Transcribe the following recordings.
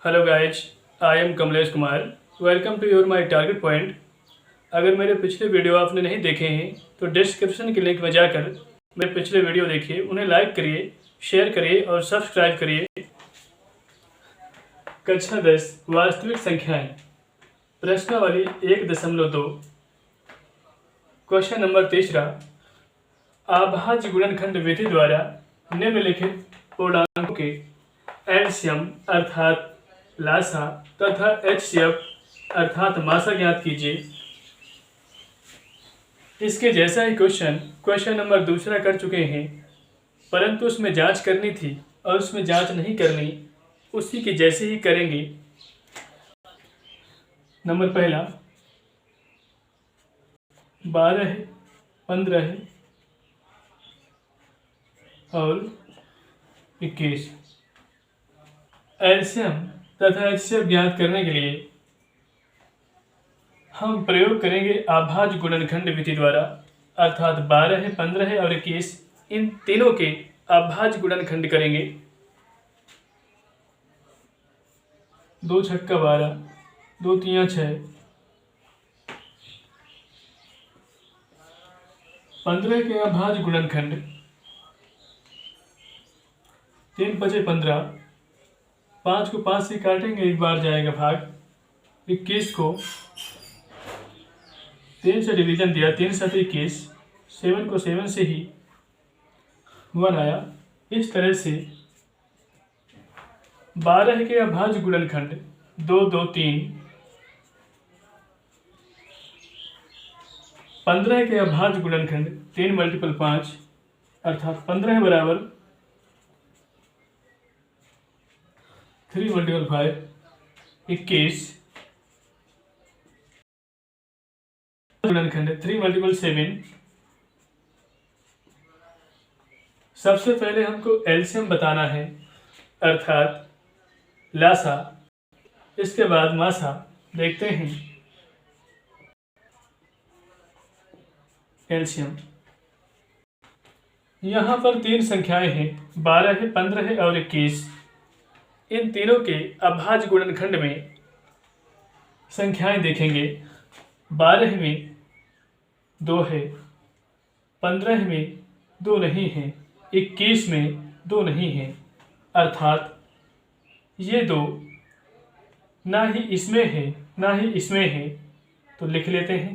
Hello guys, I am Kamlesh Kumar. Welcome to your my target point. अगर मेरे पिछले video आपने नहीं देखे हैं तो डिस्क्रिप्शन के लिंक में जाकर मेरे पिछले वीडियो देखिए, उन्हें लाइक करिए, शेयर करिए और सब्सक्राइब करिए। कक्षा 10 वास्तविक संख्याएं, प्रश्नावली 1.2। Question number 3। अभाज्य गुणनखंड विधि द्वारा निम्नलिखित पूर्णांकों के एलसीएम अर्थात लासा तथा एचसीएफ अर्थात मासा ज्ञात कीजिए। इसके जैसा ही क्वेश्चन नंबर 2 कर चुके हैं, परंतु उसमें जांच करनी थी और उसमें जांच नहीं करनी, उसी के जैसे ही करेंगे। नंबर पहला 12 है, 15 है और 21। एलसीएम तथा एचसीएफ ज्ञात करने के लिए हम प्रयोग करेंगे अभाज्य गुणनखंड विधि द्वारा, अर्थात 12 है, 15 है और 21, इन तीनों के अभाज्य गुणनखंड करेंगे। 2 छक्का 12, 2 तियां 6, 15 के अभाज्य गुणनखंड 3 पचे 15, 5 को 5 से काटेंगे, एक बार जाएगा भाग। 21 को 3 से डिवीजन दिया, 3 7 21, 7 को 7 से ही 1 आया। इस तरह से 12 के अभाज्य गुणनखंड 2 2 3, 15 के अभाज्य गुणनखंड 3 × 5 अर्थात 15 बराबर 3 × 5, 21 गुणनखंड 3 × 7। सबसे पहले हमको एलसीएम बताना है अर्थात लासा, इसके बाद मासा। देखते हैं एलसीएम। यहाँ पर 3 संख्याएं हैं, 12 है, 15 है और 21। इन तीनों के अभाज्य गुणनखंड में संख्याएं देखेंगे। 12 में 2 है, 15 में 2 नहीं है, 21 में 2 नहीं है, अर्थात ये 2 ना ही इसमें है ना ही इसमें है, तो लिख लेते हैं।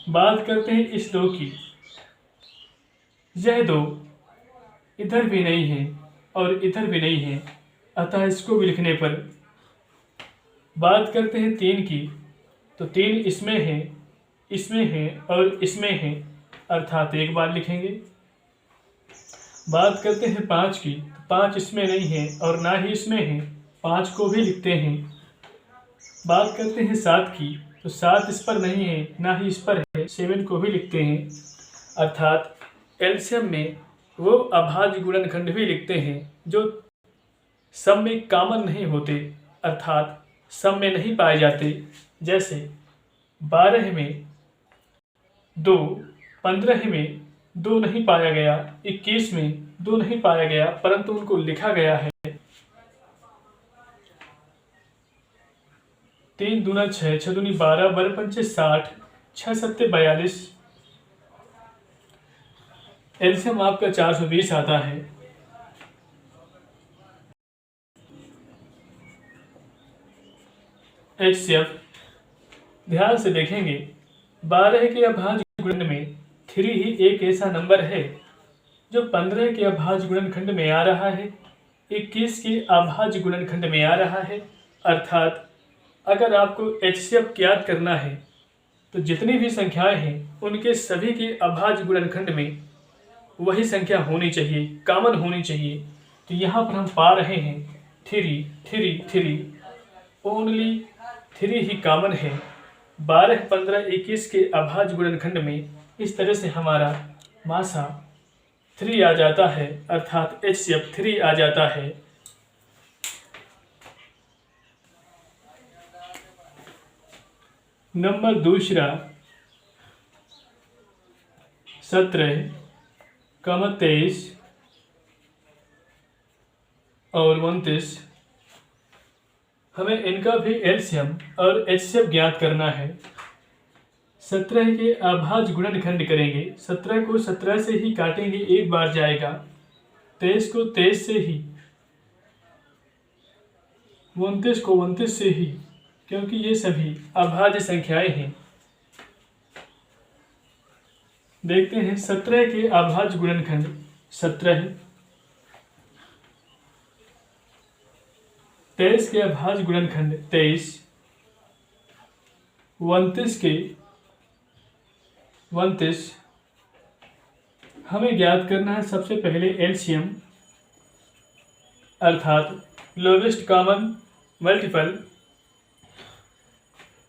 बात करते हैं इस 2 की। यह 2 इधर भी नहीं है और इधर भी नहीं है, अतः इसको भी लिखने पर। बात करते हैं 3 की, तो 3 इसमें है और इसमें है, अर्थात एक बार लिखेंगे। बात करते हैं 5 की, तो 5 इसमें नहीं है और ना ही इसमें है, 5 को भी लिखते हैं। बात करते हैं 7 की, तो 7 इस पर नहीं है ना ही इस पर है, 7 को भी लिखते हैं। अर्थात एलसीएम में वो अभाज्य गुणनखंड भी लिखते हैं जो सब में कॉमन नहीं होते, अर्थात सब में नहीं पाए जाते। जैसे 12 में 2, 15 में 2 नहीं पाया गया, 21 में 2 नहीं पाया गया, परंतु उनको लिखा गया है। 3 दूना 6, 6 दूनी 12, 12 पंचे 60, 6 सत्ते 42। एलसीएम आपका 420 आता है। एचसीएफ ध्यान से देखेंगे, 12 के अभाज्य गुणन में 3 ही एक ऐसा नंबर है जो 15 के अभाज्य गुणनखंड में आ रहा है, 21 के अभाज्य गुणनखंड में आ रहा है। अर्थात अगर आपको एचसीएफ ज्ञात करना है तो जितनी भी संख्याएं हैं उनके सभी के अभाज्य गुणनखंड में वही संख्या होनी चाहिए, कॉमन होनी चाहिए। तो यहाँ पर हम पा रहे हैं 3 3 3, ओनली 3 ही कॉमन है 12, 15, 21 के अभाज्य गुणनखंड में। इस तरह से हमारा मासा 3 आ जाता है, अर्थात एचसीएफ 3 आ जाता है। नंबर 2 17, 23 और 29। हमें इनका भी एलसीएम और एचसीएफ ज्ञात करना है। 17 के अभाज्य गुणनखंड करेंगे। 17 को 17 से ही काटेंगे, एक बार जाएगा। 23 को 23 से ही, 29 को 29 से ही, क्योंकि ये सभी अभाज्य संख्याएं हैं। देखते हैं 17 के अभाज्य गुणनखंड 17 है। 23 के अभाज्य गुणनखंड 23, 29 के 29। हमें ज्ञात करना है सबसे पहले एलसीएम अर्थात लोवेस्ट कॉमन मल्टीपल।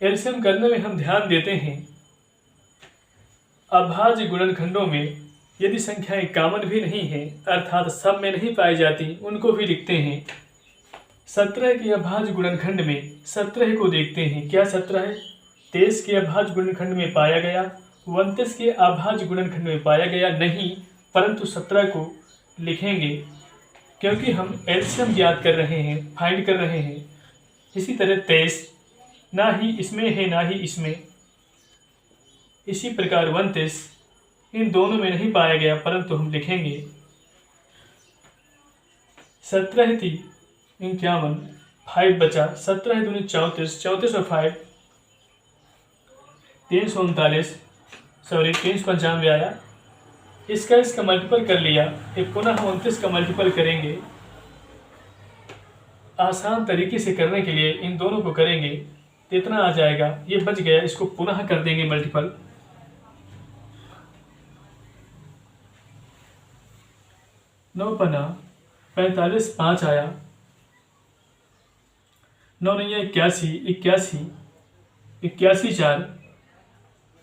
एलसीएम करने में हम ध्यान देते हैं अभाज्य गुणनखंडों में यदि संख्याएं कॉमन भी नहीं हैं अर्थात सब में नहीं पाई जाती, उनको भी लिखते हैं। 17 के अभाज्य गुणनखंड में 17 को देखते हैं, क्या 17 है? 23 के अभाज्य गुणनखंड में पाया गया, 29 के अभाज्य गुणनखंड में पाया गया नहीं, परंतु 17 को लिखेंगे क्योंकि हम एलसीएम ज्ञात कर रहे हैं, फाइंड कर रहे हैं। इसी तरह 23 ना ही इसमें है ना ही इसमें। इसी प्रकार 29 इन दोनों में नहीं पाया गया, परंतु हम लिखेंगे। 17 थी 51, 5 बचा, 17 दूनी 34, 34 और 5 339, 395 आया। इसका मल्टीपल कर लिया, एक पुनः 29 का मल्टीपल करेंगे। आसान तरीके से करने के लिए इन दोनों को करेंगे तो इतना आ जाएगा, ये बच गया, इसको पुनः कर देंगे मल्टीपल। 9 पन्ना 45, 5 आया, 9 नहीं है 81, 81, 81 4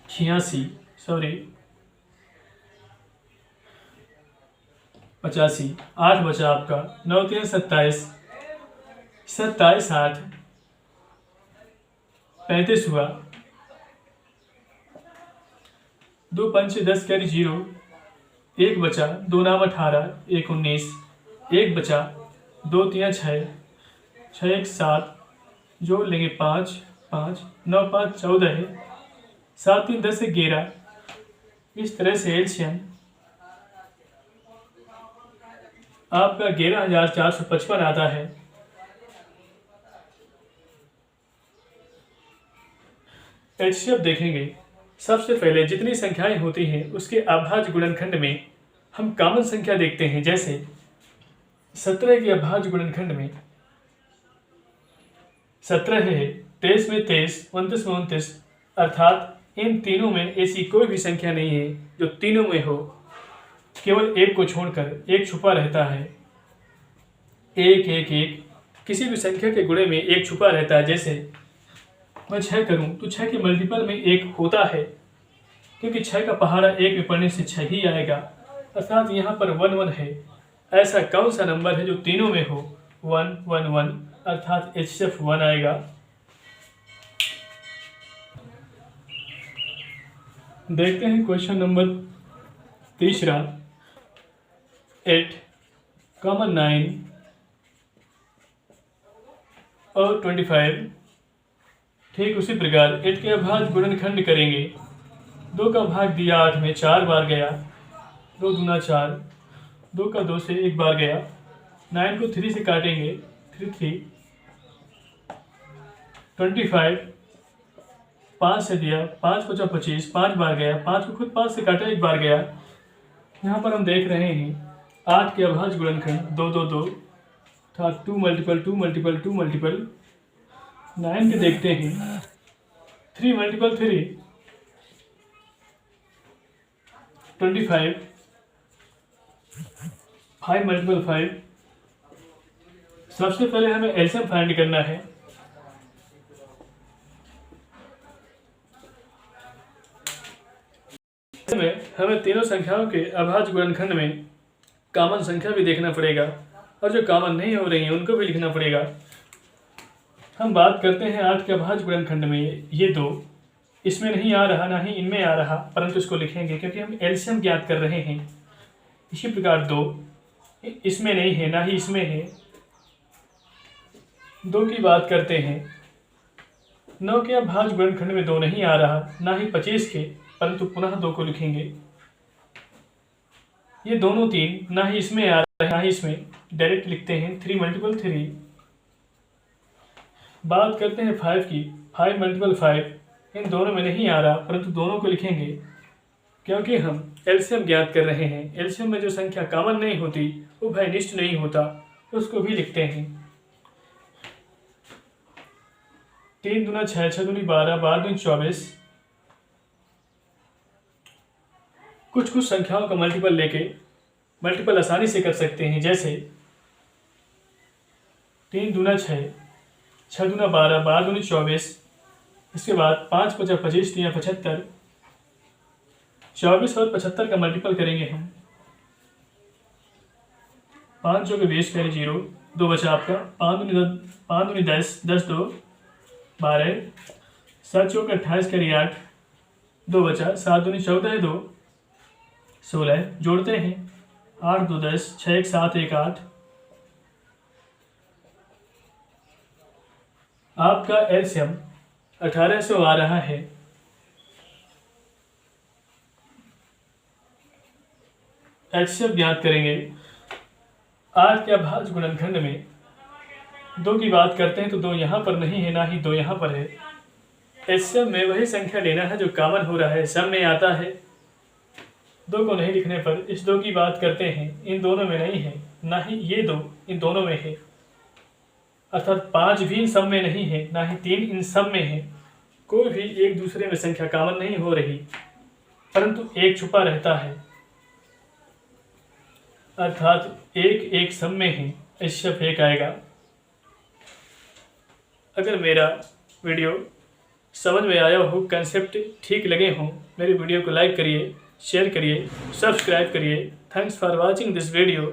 86, 85, 8 बचा आपका, 9 3 27, 27 8 35 हुआ, 2 5 10 कैरी 0, 1 बचा, 2 9 18, 1 19, 1 बचा, 2 3 6, 6 1 7, जोड़ लेंगे 5 5, 9 5 14 है, 7 3 10 11। इस तरह से एलसीएम आपका 11,455 आता है। एचसीएफ देखेंगे। सबसे पहले जितनी संख्याएं होती हैं उसके अभाज्य गुणनखंड में हम कॉमन संख्या देखते हैं। जैसे 17 के अभाज्य गुणनखंड में 17 है, 23 में 23, 29 में 29, अर्थात इन तीनों में ऐसी कोई भी संख्या नहीं है जो तीनों में हो, केवल एक को छोड़कर एक छुपा रहता है। 1 1 1 किसी भी संख्या के गुणे में एक छुपा रहता है। जैसे मैं 6 करूं तो 6 के मल्टीपल में एक होता है, क्योंकि 6 का पहाड़ा 1 में पढ़ने से 6 ही आएगा, अर्थात यहाँ पर 1 1 है। ऐसा कौन सा नंबर है जो तीनों में हो? 1 1 1, अर्थात एचसीएफ 1 आएगा। देखते हैं क्वेश्चन नंबर तीसरा। 8 कॉमन 9 और 25। ठीक उसी प्रकार 8 के अभाज्य गुणनखंड करेंगे। 2 का भाग दिया 8 में, 4 बार गया, 2 दूना 4, 2 का 2 से 1 बार गया। 9 को 3 से काटेंगे, 3 3। 25 5 से दिया, 5 बचा 25, 5 बार गया, 5 को खुद 5 से काटा, 1 बार गया। यहाँ पर हम देख रहे हैं 8 के अभाज्य गुणनखंड 2 2 2 था, 2 मल्टीपल 2 मल्टीपल 2 मल्टीपल। 9 के देखते हैं 3 मल्टीपल 3, 25, 5 मल्टीपल 5। सबसे पहले हमें एलसीएम फाइंड करना है। हमें तीनों संख्याओं के अभाज्य गुणनखंड में कॉमन संख्या भी देखना पड़ेगा और जो कॉमन नहीं हो रही है उनको भी लिखना पड़ेगा। हम बात करते हैं 8 के अभाज्य गुणनखंड में ये 2 इसमें नहीं आ रहा, ना ही इनमें आ रहा, परंतु इसको लिखेंगे क्योंकि हम एलसीएम ज्ञात कर रहे हैं। इसी प्रकार 2 इसमें नहीं है, ना ही इसमें है, 2 की बात करते हैं। 9 के अभाज्य गुणनखंड में 2 नहीं आ रहा, ना ही 25 के, परंतु पुनः 2 को लिखेंगे। ये दोनों 3 ना ही इसमें आ रहा है ना ही इसमें, डायरेक्ट लिखते हैं 3 मल्टीपल 3। बात करते हैं 5 की। 5 मल्टीपल 5 इन दोनों में नहीं आ रहा, परंतु दोनों को लिखेंगे क्योंकि हम एलसीएम ज्ञात कर रहे हैं। एलसीएम में जो संख्या कॉमन नहीं होती, उभयनिष्ठ नहीं होता, उसको भी लिखते हैं। 3 दूना 6, 6 दूनी 12, 12 दूनी 24। कुछ संख्याओं का मल्टीपल लेके मल्टीपल आसानी से कर सकते हैं, जैसे 3 दूना 6, 6 दूना 12, 12 दूनी 24। इसके बाद 5 5 25, 3 75। 24 और 75 का मल्टीपल करेंगे हम। 5 जो कि 20 कैरी 0, 2 बचा आपका। 5 दूनी 10, 10 2 12। 7 चौक 28 कैरी 8, 2 बचा। 7 दूनी 14 2 16। जोड़ते हैं 8 2 10, 6 1 7 1 8। आपका एलसीएम 1800 आ रहा है। एचसीएफ ज्ञात करेंगे। 8 के अभाज्य गुणनखंड में 2 की बात करते हैं तो 2 यहाँ पर नहीं है, ना ही 2 यहाँ पर है। एचसीएफ में वही संख्या लेना है जो कॉमन हो रहा है, सब में आता है। 2 को नहीं लिखने पर इस 2 की बात करते हैं, इन दोनों में नहीं है, ना ही ये 2 इन दोनों में है। अर्थात 5 भी इन सब में नहीं है, ना ही 3 इन सब में है। कोई भी एक दूसरे में संख्या कॉमन नहीं हो रही, परंतु एक छुपा रहता है, अर्थात एक एक सब में है। एचसीएफ 1 आएगा। अगर मेरा वीडियो समझ में आया हो, कंसेप्ट ठीक लगे हों, मेरी वीडियो को लाइक करिए, शेयर करिए, सब्सक्राइब करिए। Thanks for watching this video.